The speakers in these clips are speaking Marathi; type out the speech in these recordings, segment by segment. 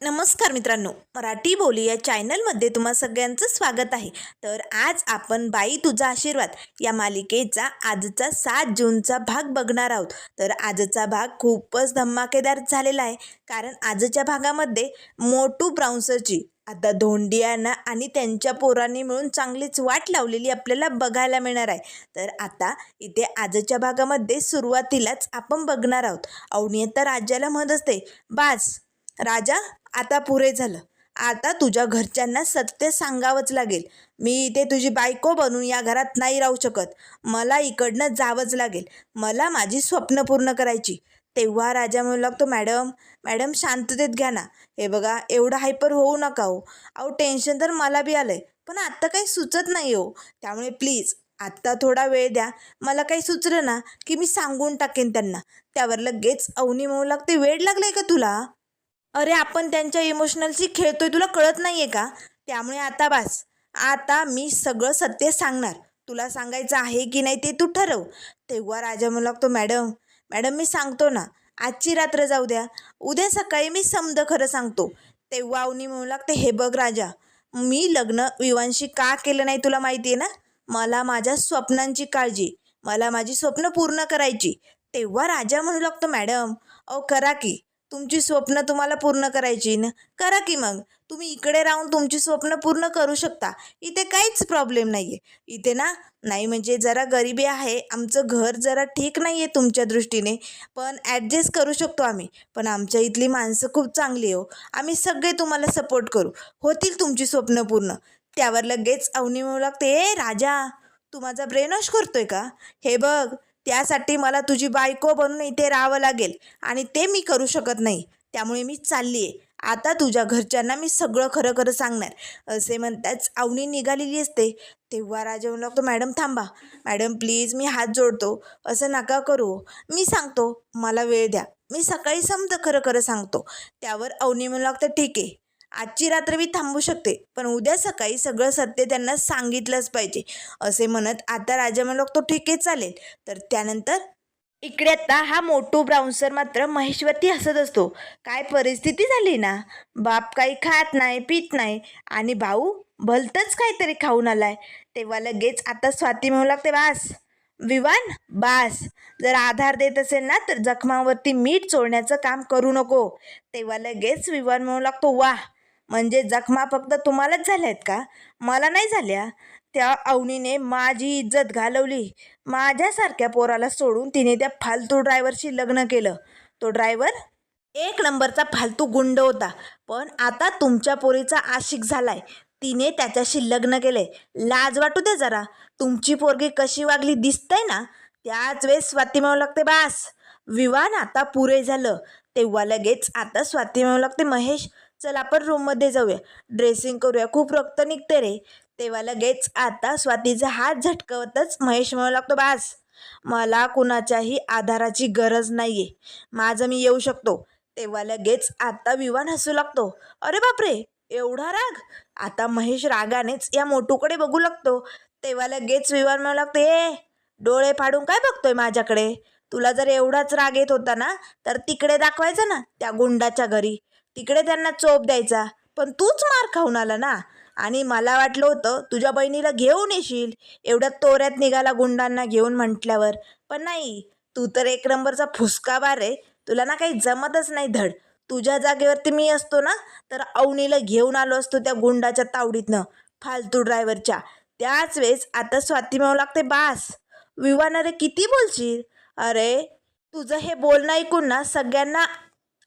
नमस्कार मित्रांनो, मराठी बोली या चॅनलमध्ये तुम्हा सगळ्यांचं स्वागत आहे. तर आज आपण बाई तुझा आशीर्वाद या मालिकेचा आजचा 7 जूनचा भाग बघणार आहोत. तर आजचा भाग खूपच धमाकेदार झालेला आहे, कारण आजच्या भागामध्ये मोटू ब्राउन्सरची आता धोंडियांना आणि त्यांच्या पोरांनी मिळून चांगलीच वाट लावलेली आपल्याला बघायला मिळणार आहे. तर आता इथे आजच्या भागामध्ये सुरुवातीलाच आपण बघणार आहोत. अवनी तर राजाला म्हणत असते, बास राजा, आता पुरे झालं. आता तुझ्या घरच्यांना सत्य सांगावंच लागेल. मी इथे तुझी बायको बनून या घरात नाही राहू शकत. मला इकडनं जावंच लागेल. मला माझी स्वप्न पूर्ण करायची. तेव्हा राजा म्हणू लागतो, मॅडम मॅडम शांततेत घ्या ना. हे बघा, एवढं हायपर होऊ नका हो. अहो टेन्शन तर मला बी आलं आहे, पण आत्ता काही सुचत नाही हो. त्यामुळे प्लीज आत्ता थोडा वेळ द्या. मला काही सुचलं ना की मी सांगून टाकेन त्यांना. त्यावर लगेच अवनी म्हणू लागते, वेळ लागलाय का तुला? अरे आपण त्यांच्या इमोशनलशी खेळतोय, तुला कळत नाही आहे का? त्यामुळे आता बास. आता मी सगळं सत्य सांगणार. तुला सांगायचं आहे की नाही ते तू ठरव. तेव्हा राजा म्हणू लागतो, मॅडम मॅडम मी सांगतो ना. आजची रात्र जाऊ द्या, उद्या सकाळी मी समज खरं सांगतो. तेव्हा अवनी म्हणू लागते, हे बघ राजा, मी लग्न विवांशी का केलं नाही तुला माहिती आहे ना. मला माझ्या स्वप्नांची काळजी, मला माझी स्वप्न पूर्ण करायची. तेव्हा राजा म्हणू लागतो, मॅडम अहो करा की. तुमची स्वप्न तुम्हाला पूर्ण करायची ना, करा की. मग तुम्ही इकडे राहून तुमची स्वप्न पूर्ण करू शकता. इथे काहीच प्रॉब्लेम नाही आहे. इथे ना, नाही म्हणजे जरा गरिबी आहे, आमचं घर जरा ठीक नाही आहे तुमच्या दृष्टीने, पण ॲडजस्ट करू शकतो आम्ही. पण आमच्या इथली माणसं खूप चांगली हो. आम्ही सगळे तुम्हाला सपोर्ट करू, होतील तुमची स्वप्न पूर्ण. त्यावर लगेच अवनी म्हणू लागते, ए राजा, तू माझा ब्रेन वॉश करतोय का? हे बघ, त्यासाठी मला तुझी बायको बनून इथे राहावं लागेल आणि ते मी करू शकत नाही. त्यामुळे मी चालली आहे. आता तुझ्या घरच्यांना मी सगळं खरं खरं सांगणार. असे म्हणताच अवनी निघालेली असते. तेव्हा राजा म्हणू लागतो, मॅडम थांबा. मॅडम प्लीज मी हात जोडतो, असं नका करू. मी सांगतो, मला वेळ द्या. मी सकाळी समजा खरं खरं सांगतो. त्यावर अवनी म्हणू लागतं, ठीक आहे, आजची रात्र मी थांबू शकते, पण उद्या सकाळी सगळं सत्य त्यांना सांगितलंच पाहिजे. असे म्हणत आता राजा म्हणू लागतो, ठीक आहे चालेल. तर त्यानंतर इकडे आता हा मोटू ब्राउन्सर मात्र महेशवरती हसत असतो. काय परिस्थिती झाली ना. बाप काही खात नाही पित नाही आणि भाऊ भलतंच काहीतरी खाऊन आलाय. तेव्हा लगेच आता स्वाती म्हणू लागते, बास विवान बास. जर आधार देत असेल ना तर जखमावरती मीठ चोळण्याचं काम करू नको. तेव्हा लगेच विवान म्हणू लागतो, वा, म्हणजे जखमा फक्त तुम्हालाच झाल्या आहेत का? मला नाही झाल्या. त्या अवनीने माझी इज्जत घालवली. माझ्यासारख्या पोराला सोडून तिने त्या फालतू ड्रायव्हरशी लग्न केलं. तो ड्रायव्हर एक नंबरचा फालतू गुंड होता, पण आता तुमच्या पोरीचा आशिक झालाय. तिने त्याच्याशी लग्न केले. लाज वाटू दे जरा. तुमची पोरगी कशी वागली दिसतंय ना. त्याच वेळेस स्वाती म्हणू लागते, बास विवान आता पुरे झालं. तेव्हा लगेच आता स्वाती म्हणू लागते, महेश चल आपण रूममध्ये जाऊया, ड्रेसिंग करूया, खूप रक्त निघते रे. तेव्हा लगेच आता स्वातीचा हात झटकवतच महेश म्हणू लागतो, बास मला कुणाच्याही आधाराची गरज नाहीये, माझं मी येऊ शकतो. तेव्हा लगेच आता विवान हसू लागतो. अरे बापरे, एवढा राग? आता महेश रागानेच या मोटूकडे बघू लागतो. तेव्हा लगेच विवान म्हणू लागते, ए डोळे फाडून काय बघतोय माझ्याकडे? तुला जर एवढाच राग येत होता ना तर तिकडे दाखवायचं ना, त्या गुंडाच्या घरी. तिकडे त्यांना चोप द्यायचा. पण तूच मार खाऊन आला ना. आणि मला वाटलं होतं तुझ्या बहिणीला घेऊन येशील, एवढ्या तोऱ्यात निघाला गुंडांना घेऊन म्हटल्यावर. पण नाही, तू तर एक नंबरचा फुसकाबार रे. तुला ना काही जमतच नाही धड. तुझ्या जागेवरती मी असतो ना तर अवनीला घेऊन आलो असतो त्या गुंडाच्या तावडीतनं, फालतू ड्रायव्हरच्या. त्याच वेळेस आता स्वाती म्हणू लागते, बास विवान, अरे किती बोलशील? अरे तुझं हे बोलणं ऐकून ना सगळ्यांना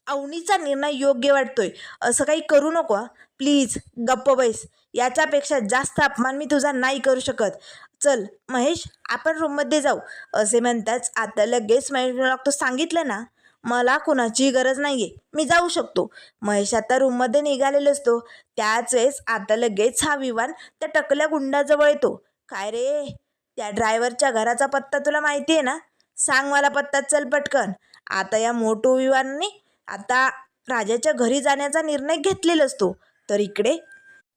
अवनीचा निर्णय योग्य वाटतोय. असं काही करू नको प्लीज, गप्प बैस. याच्यापेक्षा जास्त अपमान मी तुझा नाही करू शकत. चल महेश, आपण रूममध्ये जाऊ. असे म्हणताच आता लगेच महेश म्हणू लागतो, सांगितलं ना, मला कुणाची गरज नाही आहे, मी जाऊ शकतो. महेश आता रूममध्ये निघालेला असतो. त्याच वेळेस आता लगेच हा विवान त्या टकल्या गुंडाजवळ येतो. काय रे, त्या ड्रायव्हरच्या घराचा पत्ता तुला माहिती आहे ना? सांग मला पत्ता, चल पटकन. आता या मोठू विवानने आता राजाच्या घरी जाण्याचा निर्णय घेतलेला असतो. तर इकडे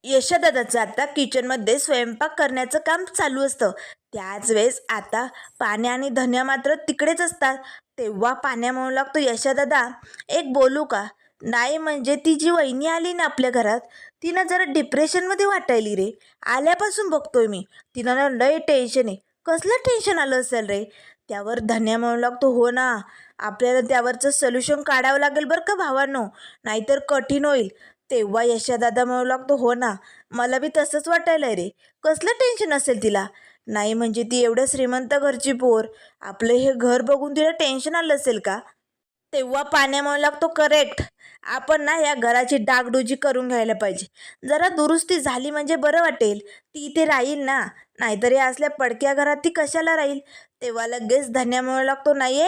यशोदादाचं आता किचनमध्ये स्वयंपाक करण्याचं काम चालू असतं. त्याच वेळेस आता पाण्या आणि धन्या मात्र तिकडेच असतात. तेव्हा पाण्या म्हणू लागतो, यशोदादा एक बोलू का? नाही म्हणजे ती जी वहिनी आली ना आपल्या घरात, तिनं जरा डिप्रेशनमध्ये वाटायली रे. आल्यापासून बघतोय मी, तिनं ना लय टेन्शन आहे. कसलं टेन्शन आलं असेल रे. त्यावर धन्या म्हणू लागतो, हो ना, आपल्याला त्यावरचं सोल्युशन काढावं लागेल बरं का भावांनो, नाहीतर कठीण होईल. तेव्हा यशादादा म्हणू लागतो, हो ना, मला बी तसंच वाटायलंय रे. कसलं टेन्शन असेल तिला. नाही म्हणजे ती एवढं श्रीमंत घरची पोर, आपलं हे घर बघून तिला टेन्शन आलं असेल का. तेव्हा पाण्यामुळे लागतो, करेक्ट. आपण ना या घराची डागडुजी करून घ्यायला पाहिजे. जरा दुरुस्ती झाली म्हणजे बरं वाटेल. ती इथे राहील ना, नाहीतर या असल्या पडक्या घरात ती कशाला राहील. तेव्हा लगेच धन्यामुळे लागतो, नाही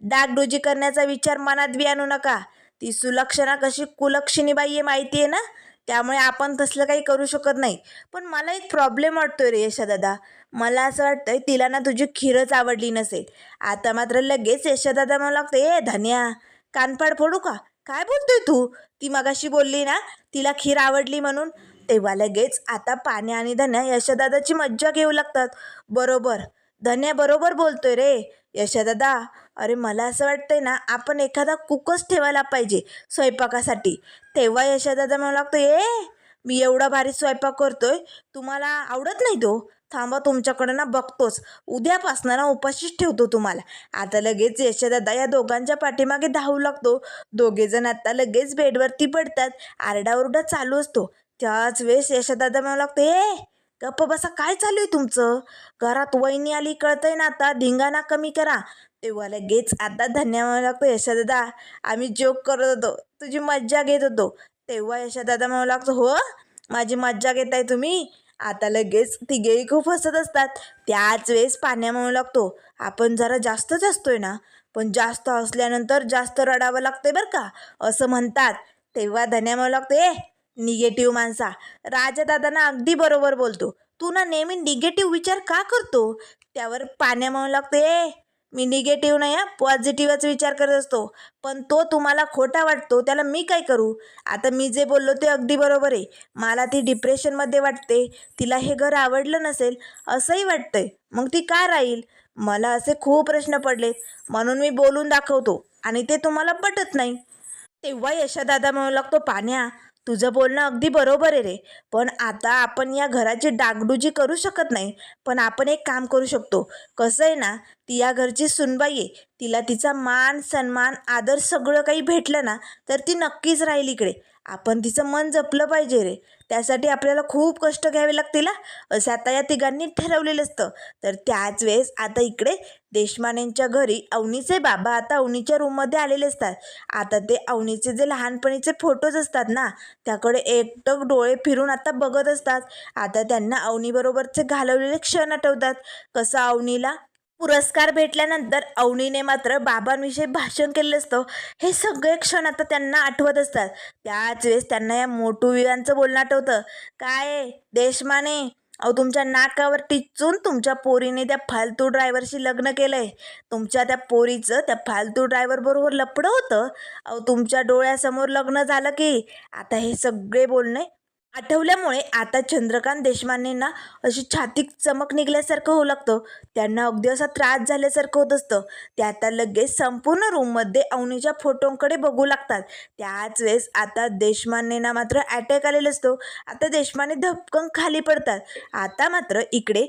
डागडुजी करण्याचा विचार मनात बी आणू नका. ती सुलक्षणा कशी कुलक्षणी बाई आहे माहिती आहे ना, त्यामुळे आपण तसलं काही करू शकत नाही. पण मला एक प्रॉब्लेम वाटतोय रे यशादादा. मला असं वाटतंय तिला ना तुझी खीरच आवडली नसेल. आता मात्र लगेच यशादादा मला लागतं, धन्या, कानपाड फोडू का, काय बोलतोय तू. ती मगाशी बोलली ना तिला खीर आवडली म्हणून. तेव्हा लगेच आता पाण्या आणि धन्या यशादादाची मज्जा घेऊ लागतात. बरोबर, धन्या बरोबर बोलतोय रे. यशादादा, अरे मला असं वाटतंय ना आपण एखादा कुकच ठेवायला पाहिजे स्वयंपाकासाठी. तेव्हा यशादादा म्हणू लागतो, मी एवढा भारी स्वयंपाक करतोय, तुम्हाला आवडत नाही तो. थांबा, तुमच्याकडे ना बघतोच, उद्यापासनं ना उपाशीच ठेवतो तुम्हाला. आता लगेच यशोदादा या दोघांच्या पाठीमागे धावू लागतो. दोघेजण आता लगेच बेडवरती पडतात. आरडाओरडा चालू असतो. त्याच वेळेस यशोदादा म्हणू लागतो, गप्प बसा, काय चालू आहे तुमचं. घरात वहिनी आली कळतंय ना, आता धिंगाणा कमी करा. तेव्हा लगेच आता धन्य म्हणू लागतो, यशोदादा, आम्ही जोक करत होतो, तुझी मज्जा घेत होतो. तेव्हा यशोदादा म्हणू लागतो, हो, माझी मज्जा घेताय तुम्ही. आता लगेच तिघेही खूप हसत असतात. त्याच वेळेस पाण्या म्हणू लागतो, आपण जरा जास्तच असतोय ना, पण जास्त असल्यानंतर जास्त रडावं लागतंय बरं का, असं म्हणतात. तेव्हा धन्या म्हणू लागतो, निगेटिव्ह माणसा, राजादादांना अगदी बरोबर बोलतो, तू ना नेहमी निगेटिव्ह विचार का करतो. त्यावर पाण्या म्हणू लागतो, मी निगेटिव्ह नाही, पॉझिटिव्हच विचार करत असतो. पण तो तुम्हाला खोटा वाटतो, त्याला मी काय करू. आता मी जे बोललो ते अगदी बरोबर आहे. मला ती डिप्रेशनमध्ये वाटते, तिला हे घर आवडलं नसेल असंही वाटतंय, मग ती का राहील. मला असे खूप प्रश्न पडलेत, म्हणून मी बोलून दाखवतो आणि ते तुम्हाला पटत नाही. तेव्हा यशादादा म्हणू लागतो, पाण्या, तुझं बोलणं अगदी बरोबर आहे रे, पण आता आपण या घराची डागडुजी करू शकत नाही. पण आपण एक काम करू शकतो. कसं आहे ना, ती या घरची सुनबाई आहे, तिला तिचा मान सन्मान आदर सगळं काही भेटलं ना तर ती नक्कीच राहील इकडे. आपण तिचं मन जपलं पाहिजे रे. त्यासाठी आपल्याला खूप कष्ट घ्यावे लागतील ना, असं आता या तिघांनी ठरवलेलं असतं. तर त्याच वेळेस आता इकडे देशमानेंच्या घरी अवनीचे बाबा आता अवनीच्या रूममध्ये आलेले असतात. आता ते अवनीचे जे लहानपणीचे फोटोज असतात ना, त्याकडे एकटक डोळे फिरून आता बघत असतात. आता त्यांना अवनीबरोबरचे घालवलेले क्षण आठवतात. कसं अवनीला पुरस्कार भेटल्यानंतर अवनीने मात्र बाबांविषयी भाषण केलेलं असतं. हे सगळे क्षण आता त्यांना आठवत असतात. त्याच वेळेस त्यांना या मोटूवीरांचं बोलणं आठवतं. काय देशमाने, अहो तुमच्या नाकावर टिचून तुमच्या पोरीने त्या फालतू ड्रायव्हरशी लग्न केलंय. तुमच्या त्या पोरीचं त्या फालतू ड्रायव्हर बरोबर लफडं होतं. अहो तुमच्या डोळ्यासमोर लग्न झालं की. आता हे सगळे बोलणे आठवल्यामुळे आता चंद्रकांत देशमानेंना अशी छातीत चमक निघल्यासारखं होऊ लागतं. त्यांना अगदी असा त्रास झाल्यासारखं होत असतं. ते आता लगेच संपूर्ण रूममध्ये अवनीच्या फोटोंकडे बघू लागतात. त्याच वेळेस आता देशमानेंना मात्र अटॅक आलेला असतो. आता देशमाने धपकन खाली पडतात. आता मात्र इकडे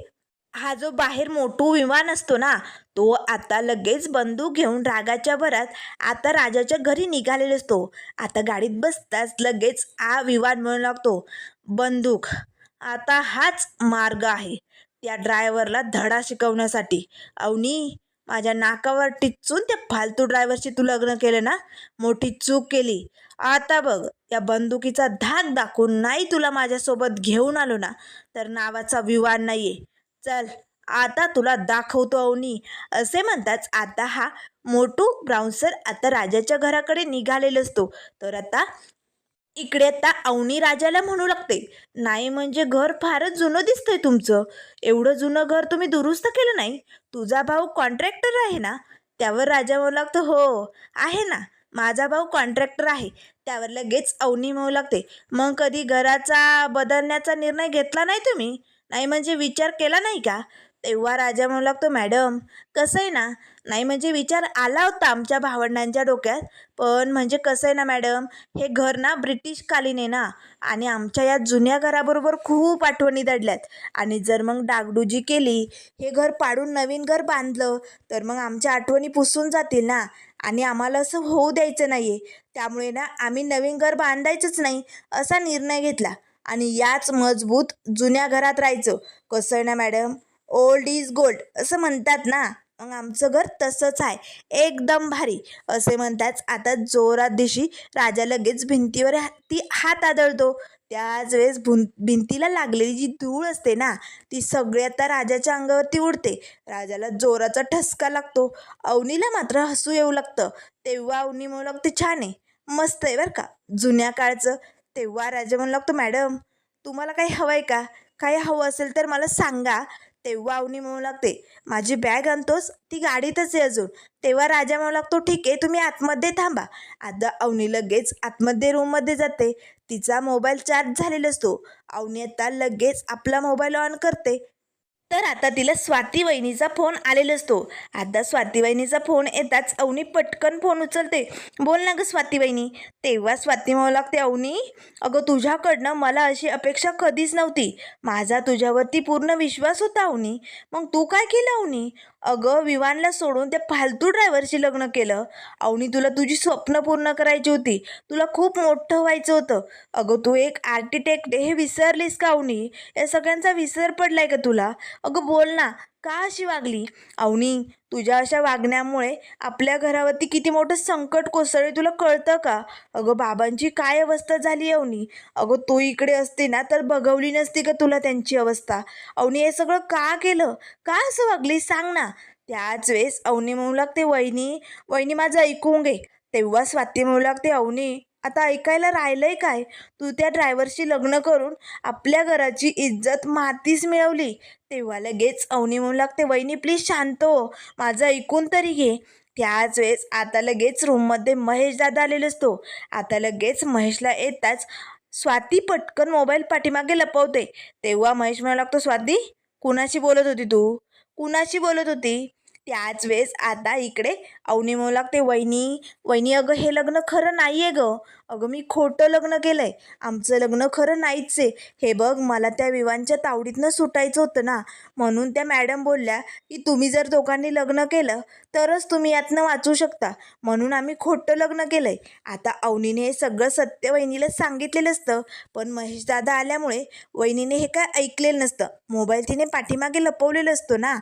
हा जो बाहेर मोठू विमान असतो ना, तो आता लगेच बंदूक घेऊन रागाच्या भरात आता राजाच्या घरी निघालेला असतो. आता गाडीत बसताच लगेच हा विमान म्हणू लागतो, बंदूक, आता हाच मार्ग आहे त्या ड्रायव्हरला धडा शिकवण्यासाठी. अवनी, माझ्या नाकावर टिचून त्या फालतू ड्रायव्हरशी तू लग्न केलं ना, मोठी चूक केली. आता बघ, या बंदुकीचा धाक दाखवून नाही तुला माझ्यासोबत घेऊन आलो ना, तर नावाचा विमान नाहीये. चल, आता तुला दाखवतो अवनी. असे म्हणताच आता हा मोटू ब्राउन्सर आता राजाच्या घराकडे निघालेला असतो. तर आता इकडे आता अवनी राजाला म्हणू लागते, नाही म्हणजे घर फारच जुनं दिसतंय तुमचं. एवढं जुनं घर तुम्ही दुरुस्त केलं नाही. तुझा भाऊ कॉन्ट्रॅक्टर आहे ना. त्यावर राजा म्हणू लागतो, हो आहे ना, माझा भाऊ कॉन्ट्रॅक्टर आहे. त्यावर लगेच अवनी म्हणू लागते, मग कधी घराचा बदलण्याचा निर्णय घेतला नाही तुम्ही. नाही म्हणजे विचार केला नाही का. तेव्हा राजा म्हणू लागतो, मॅडम कसं आहे ना, नाही म्हणजे विचार आला होता आमच्या भावंडांच्या डोक्यात, पण म्हणजे कसं आहे ना मॅडम, हे घर ना ब्रिटिशकालीन आहे ना, आणि आमच्या या जुन्या घराबरोबर खूप आठवणी दडल्यात. आणि जर मग डागडुजी केली, हे घर पाडून नवीन घर बांधलं, तर मग आमच्या आठवणी पुसून जातील ना, आणि आम्हाला असं होऊ द्यायचं नाही आहे. त्यामुळे ना आम्ही नवीन घर बांधायचंच नाही असा निर्णय घेतला आणि याच मजबूत जुन्या घरात राहायचं. कसं आहे ना मॅडम, ओल्ड इज गोल्ड असं म्हणतात ना, मग आमचं घर तसंच आहे, एकदम भारी असे म्हणताच आता जोरात दिशी राजा लगेच भिंतीवर ती हात आदळतो. त्याच वेळेस भिंतीला लागलेली जी धूळ असते ना, ती सगळी आता राजाच्या अंगावरती उडते. राजाला जोराचा ठसका लागतो. अवनीला मात्र हसू येऊ लागतं. तेव्हा अवनी म्हणू लागते, छान आहे, मस्त आहे बरं का, जुन्या काळचं. तेव्हा राजा म्हणू लागतो, मॅडम तुम्हाला काही हवं आहे का, काही हवं असेल तर मला सांगा. तेव्हा अवनी म्हणू लागते, माझी बॅग आणतोस, ती गाडीतच आहे अजून. तेव्हा राजा म्हणू लागतो, ठीक आहे तुम्ही आतमध्ये थांबा. आता अवनी लगेच आतमध्ये रूममध्ये जाते. तिचा मोबाईल चार्ज झालेला असतो. अवनी आता लगेच आपला मोबाईल ऑन करते. तर आता तिला स्वाती वहिनीचा फोन आलेला असतो. आता स्वाती वहिनीचा फोन येताच अवनी पटकन फोन उचलते. बोल ना गं स्वाती वहिनी. तेव्हा स्वाती म्हणू लागते, अवनी अगं तुझ्याकडनं मला अशी अपेक्षा कधीच नव्हती. माझा तुझ्यावरती पूर्ण विश्वास होता अवनी. मग तू काय केलं अवनी? अगं विवानला सोडून त्या फालतू ड्रायव्हरशी लग्न केलं. अवनी तुला तुझी स्वप्न पूर्ण करायची होती. तुला खूप मोठं व्हायचं होतं. अगं तू एक आर्किटेक्ट हे विसरलीस का अवनी? या सगळ्यांचा विसर पडलाय का तुला? अगं बोल ना, का अशी वागली? अवनी तुझ्या अशा वागण्यामुळे आपल्या घरावरती किती मोठं संकट कोसळले तुला कळतं का? अगं बाबांची काय अवस्था झाली अवनी? अगं तू इकडे असते ना तर बघवली नसती का तुला त्यांची अवस्था? अवनी हे सगळं का केलं? का असं वागली सांग ना. त्याच वेळेस अवनी म्हणू लागते, वहिनी वहिनी माझं ऐकून घे. तेव्हा स्वाती म्हणू लागते, अवनी आता ऐकायला राहिलंय काय? तू त्या ड्रायव्हरशी लग्न करून आपल्या घराची इज्जत मातीच मिळवली. तेव्हा लगेच अवनी म्हणू लागते, वहिनी प्लीज शांत हो, माझं ऐकून तरी घे. त्याच वेळेस आता लगेच रूममध्ये महेश दादा आलेला असतो. आता लगेच महेशला येताच स्वाती पटकन मोबाईल पाठीमागे लपवते. तेव्हा महेश म्हणू लागतो, स्वाती कुणाशी बोलत होती तू? कुणाशी बोलत होती? त्याच वेळेस आता इकडे अवनी म्हणू लागते, वहिनी वहिनी अगं हे लग्न खरं नाही आहे गं. अगं मी खोटं लग्न केलं आहे. आमचं लग्न खरं नाहीच आहे. हे बघ मला त्या विवानच्या तावडीतनं सुटायचं होतं ना, म्हणून त्या मॅडम बोलल्या की तुम्ही जर दोघांनी लग्न केलं तरच तुम्ही यातनं वाचू शकता, म्हणून आम्ही खोटं लग्न केलं आहे. आता अवनीने हे सगळं सत्य वहिनीला सांगितलेलं असतं, पण महेशदादा आल्यामुळे वहिनीने हे काय ऐकलेलं नसतं. मोबाईल तिने पाठीमागे लपवलेलं असतो ना.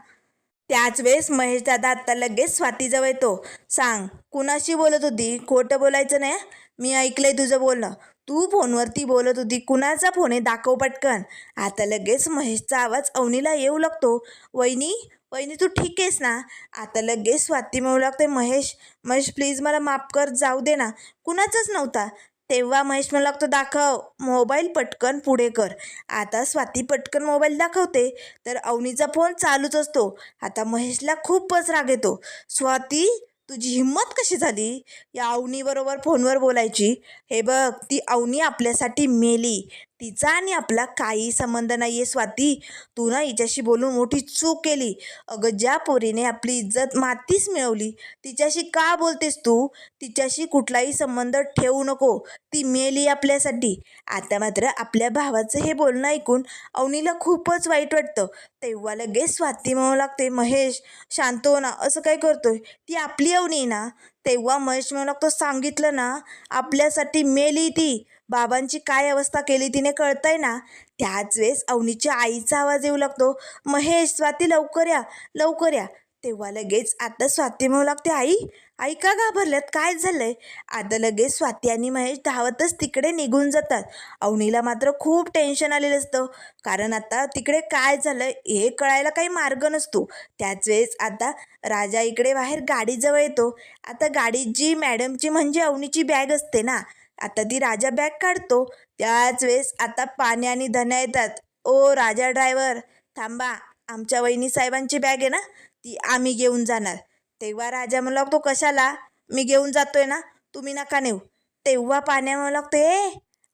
त्याच वेळेस महेशदादा आत्ता लगेच स्वातीजवळ येतो. सांग कुणाशी बोलत होती? खोटं बोलायचं नाही. मी ऐकलंय तुझं बोलणं. तू फोनवरती बोलत होती. कुणाचा फोन आहे दाखव पटकन. आता लगेच महेशचा आवाज अवनीला येऊ लागतो. वहिनी वहिनी तू ठीक आहेस ना? आता लगेच स्वाती म्हणू लागते, महेश महेश प्लीज मला माफ कर, जाऊ दे ना, कुणाचाच नव्हता. तेव्हा महेश म्हणू लागतो, दाखव मोबाईल पटकन पुढे कर. आता स्वाती पटकन मोबाईल दाखवते तर अवनीचा फोन चालूच असतो. आता महेशला खूपच राग येतो. स्वाती तुझी हिंमत कशी झाली या अवनीबरोबर फोनवर बोलायची? हे बघ ती अवनी आपल्यासाठी मेली. तिचा आणि आपला काही संबंध नाही आहे स्वाती. तू ना हिच्याशी बोलून मोठी चूक केली. अगं ज्या पोरीने आपली इज्जत मातीच मिळवली तिच्याशी का बोलतेस तू? तिच्याशी कुठलाही संबंध ठेवू नको. ती मेली आपल्यासाठी. आता मात्र आपल्या भावाचं हे बोलणं ऐकून अवनीला खूपच वाईट वाटतं. तेव्हा लगेच स्वाती म्हणू लागते, महेश शांत हो ना, असं काय करतोय? ती आपली अवनी ना. तेव्हा महेश म्हणू लागतो, सांगितलं ना आपल्यासाठी मेली ती. बाबांची काय अवस्था केली तिने कळतंय ना. त्याच वेळेस अवनीच्या आईचा आवाज येऊ लागतो, महेश स्वाती लवकर या लवकर या. तेव्हा लगेच आता स्वाती म्हणू लागते, आई आई का घाबरल्यात, काय झालंय? आता लगेच स्वाती आणि महेश धावतच तिकडे निघून जातात. अवनीला मात्र खूप टेन्शन आलेलं असतं, कारण आता तिकडे काय झालं हे कळायला काही मार्ग नसतो. त्याच वेळेस आता राजा इकडे बाहेर गाडीजवळ येतो. आता गाडीत जी मॅडमची म्हणजे अवनीची बॅग असते ना, आता ती राजा बॅग काढतो. त्याच वेळेस आता पाण्या आणि धन्या येतात. ओ राजा ड्रायव्हर थांबा, आमच्या वहिनी साहेबांची बॅग आहे ना, ती आम्ही घेऊन जाणार. तेव्हा राजा म्हणू लागतो, कशाला? मी घेऊन जातोय ना, तुम्ही नका नेऊ. तेव्हा पाण्या म्हणू लागतो,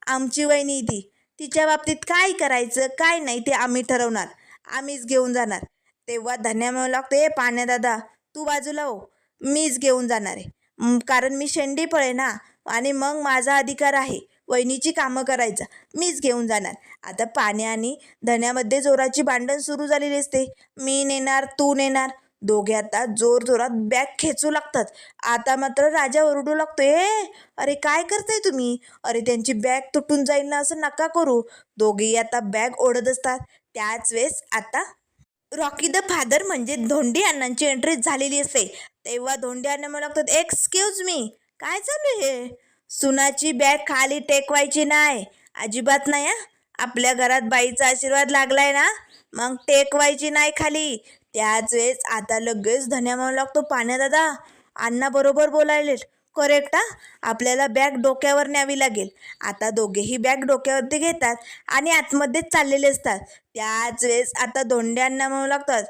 आमची वहिनी ती, तिच्या बाबतीत काय करायचं काय नाही ते आम्ही ठरवणार, आम्हीच घेऊन जाणार. तेव्हा धन्या म्हणू लागतो, ए पाण्या दादा तू बाजूला हो, मीच घेऊन जाणार आहे. कारण मी शेंडीफळ आहे ना, आणि मग माझा अधिकार आहे वहिनीची कामं करायचा, मीच घेऊन जाणार. आता पाण्या आणि धन्यामध्ये जोराची भांडण सुरू झालेली असते. मी नेणार, तू नेणार. दोघे आता जोर जोरात बॅग खेचू लागतात. आता मात्र राजा ओरडू लागतो, अरे काय करताय तुम्ही? अरे त्यांची बॅग तुटून जाईल ना, असं नका करू. दोघेही आता बॅग ओढत असतात. त्याच वेळेस आता रॉकी द फादर म्हणजे धोंडी अण्णांची एंट्री झालेली असते. तेव्हा धोंडी अण्णा मला लागतात, एक्सक्यूज मी, काय चालू हे? सुनाची बॅग खाली टेकवायची नाही, अजिबात नाही हा. आपल्या घरात बाईचा आशीर्वाद लागलाय ना, मग टेकवायची नाही खाली. त्याच वेळेस आता लगेच धन्या म्हणू लागतो, पाण्या दादा अण्णा बरोबर बोलायले, करेक्ट हा. आपल्याला बॅग डोक्यावर न्यावी लागेल. आता दोघेही बॅग डोक्यावरती घेतात आणि आतमध्ये चाललेले असतात. त्याच वेळेस आता धोंड्यांना म्हणू लागतात,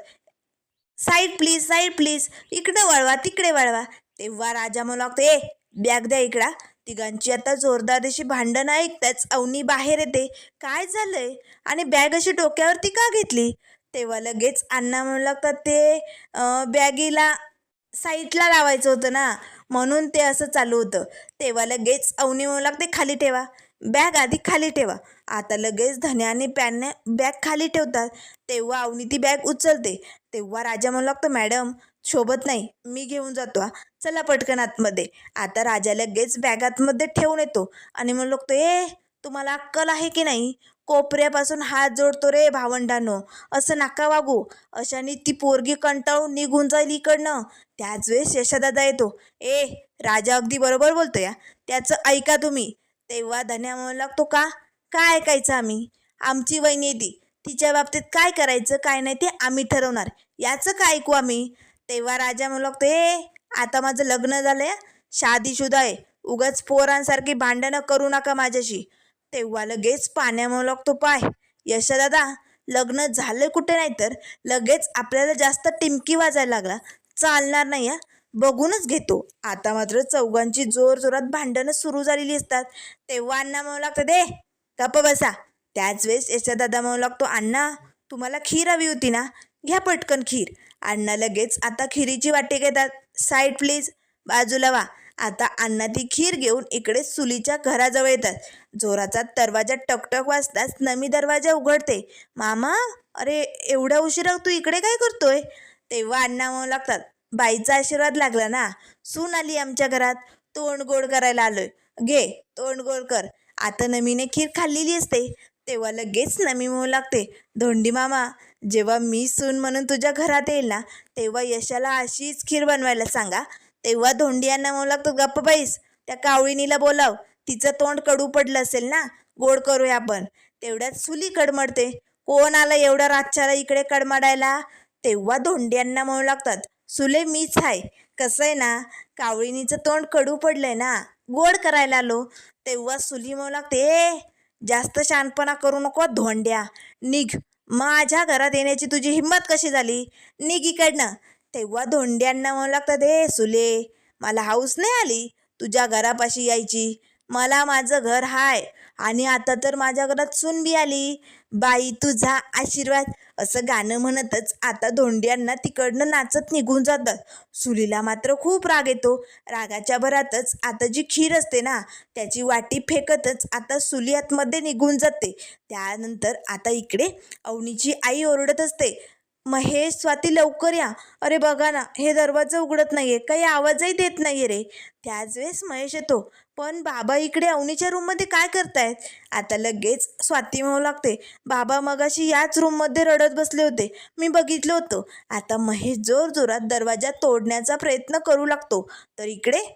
साईड प्लीज, साईड प्लीज, इकडे वळवा तिकडे वळवा. तेव्हा राजा म्हणू लागतो, बॅग द्या इकडा. तिघांची आता जोरदार अशी भांडणं ऐकताच अवनी बाहेर येते. काय झालंय आणि बॅग अशी डोक्यावरती का घेतली? तेव्हा लगेच अण्णा म्हणू लागतात, ते बॅगीला साईडला लावायचं होतं ना, म्हणून ते असं चालू होतं. तेव्हा लगेच अवनी म्हणू लागते, खाली ठेवा बॅग, आधी खाली ठेवा. आता लगेच धन्या आणि पॅनने बॅग खाली ठेवतात. तेव्हा अवनी ती बॅग उचलते. तेव्हा राजा म्हणू लागतो, मॅडम शोभत नाही, मी घेऊन जातो, चला पटकन आतमध्ये. आता राजा लगेच बॅग आतमध्ये ठेवून येतो आणि म्हणू लागतो, तुम्हाला अक्कल आहे की नाही? कोपऱ्यापासून हात जोडतो रे भावंडांनो, असं नका वागू. अशाने ती पोरगी कंटाळून निघून जाईल इकडनं. त्याच वेळेस यशादादा येतो. राजा अगदी बरोबर बोलतो या, त्याचं ऐका तुम्ही. तेव्हा धन्या म्हणू लागतो, काय ऐकायचं आम्ही? आमची वहिनी आहे ती, तिच्या बाबतीत काय करायचं काय नाही ते आम्ही ठरवणार, याचं काय ऐकू आम्ही? तेव्हा राजा म्हणू लागतो, आता माझं लग्न झालंय, शादीशुदा आहे, उगाच पोरांसारखी भांडणं करू नका माझ्याशी. तेव्हा लगेच पाण्या म्हणू लागतो, पाय यशदादा, लग्न झालं कुठे नाही तर लगेच आपल्याला जास्त टिमकी वाजायला लागला, चालणार नाही हा, बघूनच घेतो. आता मात्र चौघांची जोर जोरात भांडणं सुरू झालेली असतात. तेव्हा अण्णा म्हणू लागतात, गप्प बसा. त्याच वेळेस यशदादा म्हणू लागतो, अण्णा तुम्हाला खीर हवी होती ना, घ्या पटकन खीर. अण्णा लगेच आता खिरीची वाटी घेतात. साईड प्लीज, बाजूला वा. आता अण्णा ती खीर घेऊन इकडे सुलीच्या घराजवळ येतात. जोराचा दरवाजा टकटक वाजताच नमी दरवाजा उघडते. मामा, अरे एवढा उशिरा तू इकडे काय करतोय? तेव्हा अण्णा म्हणू लागतात, बाईचा आशीर्वाद लागला ना, सून आली आमच्या घरात, तोंड गोड करायला आलोय, घे तोंड गोड कर. आता नमीने खीर खाल्लेली असते. तेव्हा लगेच नमी म्हणू लागते, धोंडी मामा, जेव्हा मी सून म्हणून तुझ्या घरात येईल ना, तेव्हा यशाला अशीच खीर बनवायला सांगा. तेव्हा धोंडी यांना म्हणू लागतो, गप्प बाईस, त्या कावळीनीला बोलाव, तिचं तोंड कडू पडलं असेल ना, गोड करूया आपण. तेवढ्यात सुली कडमडते, कोण आला एवढ्या रातच्याला इकडे कडमडायला? तेव्हा धोंडी यांना म्हणू लागतात, सुले मीच आहे, कसं आहे ना, कावळीनीचं तोंड कडू पडलंय ना, गोड करायला आलो. तेव्हा सुली म्हणू लागते, जास्त शहाणपणा करू नको धोंड्या, निघ, माझ्या घरात येण्याची तुझी हिंमत कशी झाली, निघ इकडनं. तेव्हा धोंड्यांना म्हणू लागतात, सुले, मला हाऊस नाही आली तुझ्या घरापाशी यायची, मला माझं घर हाय, आणि आता तर माझ्या घरात सून बी आली, बाई तुझा आशीर्वाद, असं गाणं म्हणतच आता धोंड्यांना तिकडनं नाचत निघून जातात. सुलीला मात्र खूप राग येतो. रागाच्या भरातच आता जी खीर असते ना, त्याची वाटी फेकतच आता सुली आतमध्ये निघून जाते. त्यानंतर आता इकडे अवनीची आई ओरडत असते, महेश, स्वाती लवकर या, अरे बघा ना, हे दरवाजा उघडत नाहीये, काही आवाजही देत नाहीये रे. त्याच वेळेस महेश येतो, पण बाबा इकडे अवनीच्या रूममध्ये काय करतायत? आता लगेच स्वाती म्हणू लागते, बाबा मगाशी याच रूममध्ये रडत बसले होते, मी बघितलं होतं. आता महेश जोर जोरात दरवाजा तोडण्याचा प्रयत्न करू लागतो. तर इकडे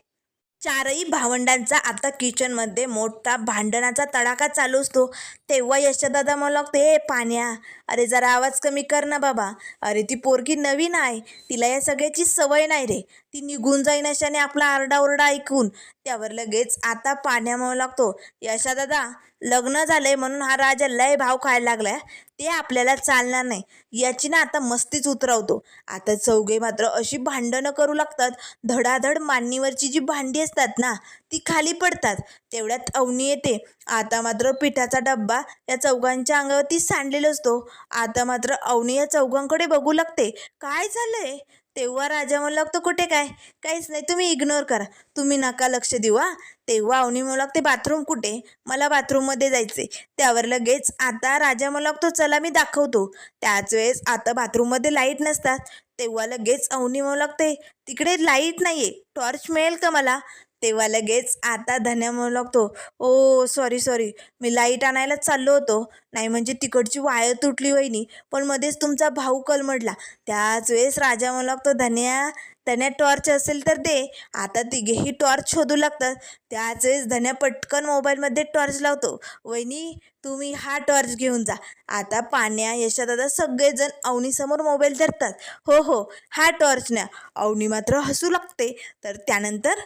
चारही भावंडांचा आता किचनमध्ये मोठा भांडणाचा तडाखा चालू असतो. तेव्हा यशदादा म्हणू लागते, पाण्या, अरे जरा आवाज कमी कर ना बाबा, अरे ती पोरगी नवीन आहे, तिला या सगळ्याची सवय नाही रे, ती निघून जाईन अशाने आपला आरडाओरडा ऐकून. त्यावर लगेच आता पाण्या म्हणू लागतो, यशा दादा लग्न झालंय म्हणून हा राजा लय भाव खायला लागलाय, ते आपल्याला चालणार नाही. याची ना आता मस्तीच उतरवतो. आता चौघे मात्र अशी भांडणं करू लागतात. धडाधड मांडणीवरची जी भांडी असतात ना ती खाली पडतात. तेवढ्यात अवनी येते. आता मात्र पिठाचा डब्बा या चौघांच्या अंगावरती सांडलेला असतो. आता मात्र अवनी या चौघांकडे बघू लागते. काय झालंय? तेव्हा राजा म्हणू लागतो, कुठे काय, काहीच नाही, तुम्ही इग्नोर करा, तुम्ही नका लक्ष देऊ हा. तेव्हा अवनी म्हणू लागते, बाथरूम कुठे, मला बाथरूममध्ये जायचे. त्यावर लगेच आता राजा म्हणू लागतो, चला मी दाखवतो. त्याच वेळेस आता बाथरूममध्ये लाईट नसतात. तेव्हा लगेच अवनी म्हणू लागते, तिकडे लाईट नाहीये, टॉर्च मिळेल का मला? तेव्हा लगेच आता धन्या म्हणू लागतो, ओ सॉरी सॉरी, मी लाईट आणायला चाललो होतो, नाही म्हणजे तिकडची वायर तुटली वहिनी, पण मध्येच तुमचा भाऊ कलमडला. त्याच वेळेस राजा म्हणू लागतो, धन्या धन्या टॉर्च असेल तर दे. आता तिघेही टॉर्च शोधू लागतात. त्याच वेळेस धन्या पटकन मोबाईलमध्ये टॉर्च लावतो. वहिनी तुम्ही हा टॉर्च घेऊन जा. आता पाण्या यशोदादा सगळेजण अवनीसमोर मोबाईल धरतात. हो हो हा टॉर्च न्या. अवनी मात्र हसू लागते. तर त्यानंतर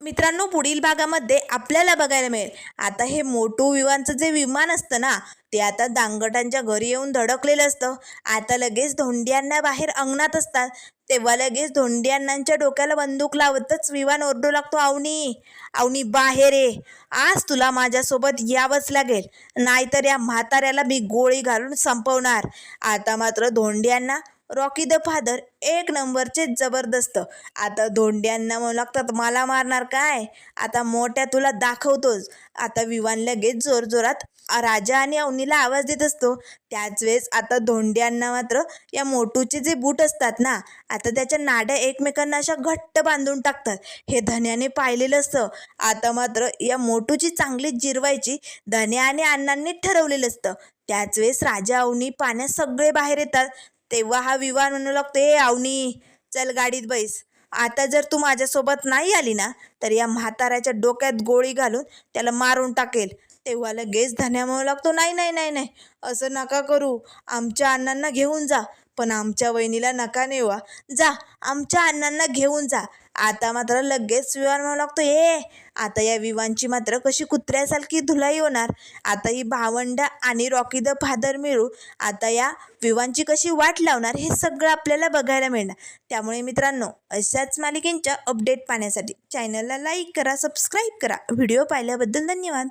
मित्रांनो पुढील भागामध्ये आपल्याला बघायला मिळेल, आता हे मोटू विवांचं जे विमान असतं ना ते आता दांगटांच्या घरी येऊन धडकलेलं असतं. आता लगेच धोंडियांना बाहेर अंगणात असतात. तेव्हा लगेच धोंडियांनांच्या डोक्याला बंदूक लावतच विमान ओरडू लागतो, अवनी अवनी बाहेर ये, आज तुला माझ्यासोबत यावंच लागेल, नाहीतर या म्हाताऱ्याला मी गोळी घालून संपवणार. आता मात्र धोंडियांना रॉकी द फादर एक नंबरचे जबरदस्त. आता धोंड्यांना म्हणू लागतात, मला मारणार काय, आता मोठ्या तुला दाखवतोच. आता विवान लगेच जोरजोरात राजा आणि अवनीला आवाज देत असतो. त्याच वेळेस आता धोंड्यांना मात्र या मोटूचे जे बूट असतात ना आता त्याच्या नाड्या एकमेकांना अशा घट्ट बांधून टाकतात. हे धन्याने पाहिलेलं असतं. आता मात्र या मोटूची चांगली जिरवायची धन्या आणि अण्णांनी ठरवलेलं असतं. त्याच वेळेस राजा अवनी पाण्यात सगळे बाहेर येतात. तेव्हा हा विवान म्हणू लागतो, ए अवनी चल गाडीत बैस, आता जर तू माझ्यासोबत नाही आली ना तर या म्हाताऱ्याच्या डोक्यात गोळी घालून त्याला मारून टाकेल. तेव्हा लगेच धन्या म्हणू लागतो, नाही नाही नाही नाही, असं नका करू, आमच्या अण्णांना घेऊन जा, पण आमच्या वहिनीला नका नेवा, जा आमच्या अण्णांना घेऊन जा. आता मात्र लगेच विवान म्हणू लागतो, आता या विवानची मात्र कशी कुत्र्यासारखी धुलाई होणार. आता ही भावंड आणि रॉकी द फादर मिळून आता या विवानची कशी वाट लावणार हे सगळं आपल्याला बघायला मिळणार. त्यामुळे मित्रांनो अशाच मालिकेंच्या अपडेट पाहण्यासाठी चॅनलला लाईक करा, सबस्क्राईब करा. व्हिडिओ पाहिल्याबद्दल धन्यवाद.